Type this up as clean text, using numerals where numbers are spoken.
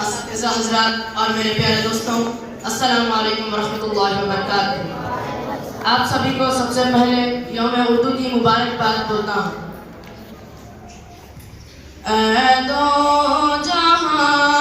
असातिज़ा हज़रात और मेरे प्यारे दोस्तों, अस्सलामु अलैकुम वरहमतुल्लाहि वबरकातुहू। आप सभी को सबसे पहले यौम उर्दू की मुबारकबाद बोलता हूँ। ऐ दो जहां